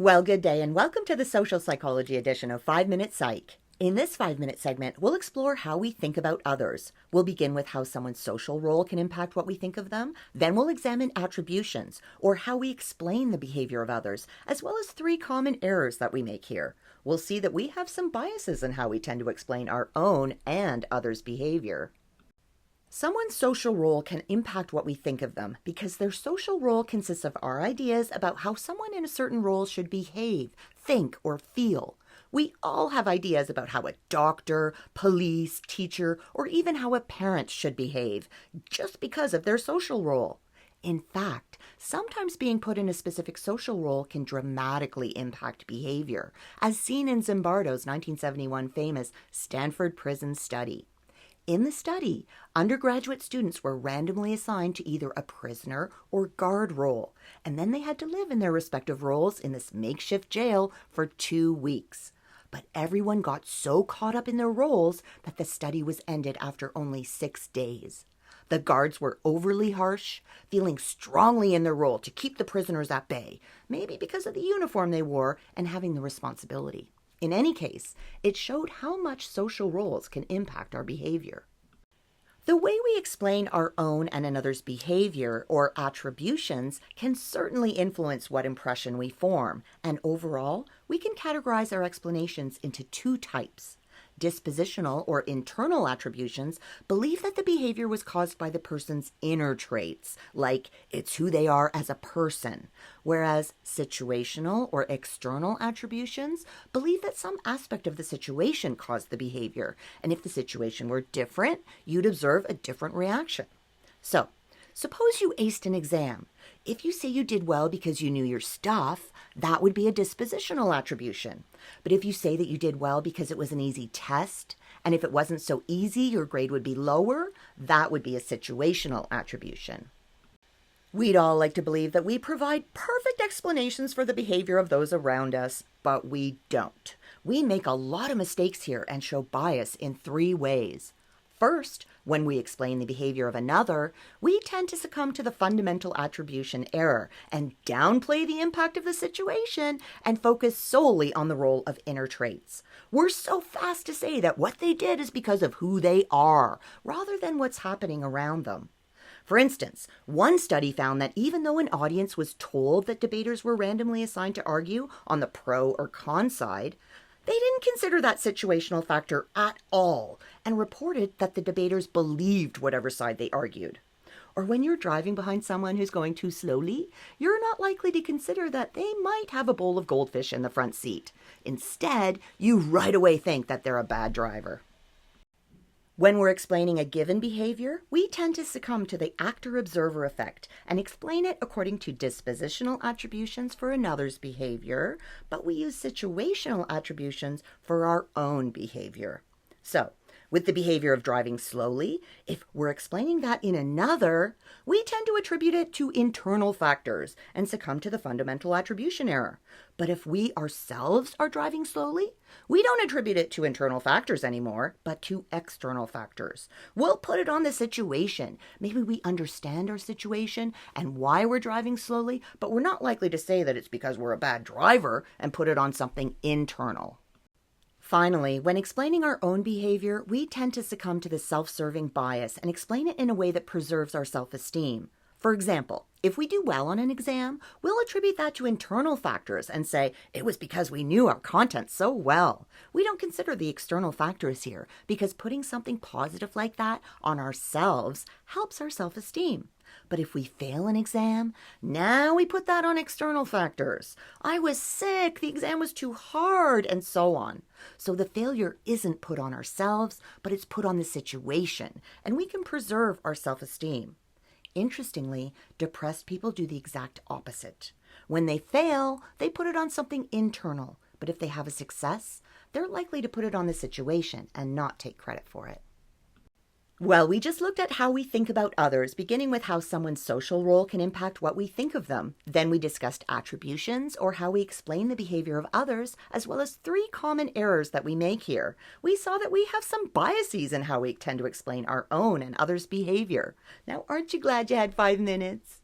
Well, good day, and welcome to the Social Psychology edition of 5 Minute Psych. In this 5-minute segment, we'll explore how we think about others. We'll begin with how someone's social role can impact what we think of them. Then we'll examine attributions, or how we explain the behavior of others, as well as 3 common errors that we make here. We'll see that we have some biases in how we tend to explain our own and others' behavior. Someone's social role can impact what we think of them because their social role consists of our ideas about how someone in a certain role should behave, think, or feel. We all have ideas about how a doctor, police, teacher, or even how a parent should behave just because of their social role. In fact, sometimes being put in a specific social role can dramatically impact behavior, as seen in Zimbardo's 1971 famous Stanford Prison Study. In the study, undergraduate students were randomly assigned to either a prisoner or guard role, and then they had to live in their respective roles in this makeshift jail for 2 weeks. But everyone got so caught up in their roles that the study was ended after only 6 days. The guards were overly harsh, feeling strongly in their role to keep the prisoners at bay, maybe because of the uniform they wore and having the responsibility. In any case, it showed how much social roles can impact our behavior. The way we explain our own and another's behavior, or attributions, can certainly influence what impression we form, and overall, we can categorize our explanations into 2 types. Dispositional or internal attributions believe that the behavior was caused by the person's inner traits, like it's who they are as a person, whereas situational or external attributions believe that some aspect of the situation caused the behavior, and if the situation were different, you'd observe a different reaction. So, suppose you aced an exam. If you say you did well because you knew your stuff, that would be a dispositional attribution. But if you say that you did well because it was an easy test, and if it wasn't so easy, your grade would be lower, that would be a situational attribution. We'd all like to believe that we provide perfect explanations for the behavior of those around us, but we don't. We make a lot of mistakes here and show bias in 3 ways. First, when we explain the behavior of another, we tend to succumb to the fundamental attribution error and downplay the impact of the situation and focus solely on the role of inner traits. We're so fast to say that what they did is because of who they are, rather than what's happening around them. For instance, one study found that even though an audience was told that debaters were randomly assigned to argue on the pro or con side, they didn't consider that situational factor at all and reported that the debaters believed whatever side they argued. Or when you're driving behind someone who's going too slowly, you're not likely to consider that they might have a bowl of goldfish in the front seat. Instead, you right away think that they're a bad driver. When we're explaining a given behavior, we tend to succumb to the actor-observer effect and explain it according to dispositional attributions for another's behavior, but we use situational attributions for our own behavior. So, with the behavior of driving slowly, if we're explaining that in another, we tend to attribute it to internal factors and succumb to the fundamental attribution error. But if we ourselves are driving slowly, we don't attribute it to internal factors anymore, but to external factors. We'll put it on the situation. Maybe we understand our situation and why we're driving slowly, but we're not likely to say that it's because we're a bad driver and put it on something internal. Finally, when explaining our own behavior, we tend to succumb to the self-serving bias and explain it in a way that preserves our self-esteem. For example, if we do well on an exam, we'll attribute that to internal factors and say, it was because we knew our content so well. We don't consider the external factors here because putting something positive like that on ourselves helps our self-esteem. But if we fail an exam, now we put that on external factors. I was sick, the exam was too hard, and so on. So the failure isn't put on ourselves, but it's put on the situation, and we can preserve our self-esteem. Interestingly, depressed people do the exact opposite. When they fail, they put it on something internal, but if they have a success, they're likely to put it on the situation and not take credit for it. Well, we just looked at how we think about others, beginning with how someone's social role can impact what we think of them. Then we discussed attributions, or how we explain the behavior of others, as well as 3 common errors that we make here. We saw that we have some biases in how we tend to explain our own and others' behavior. Now, aren't you glad you had 5 minutes?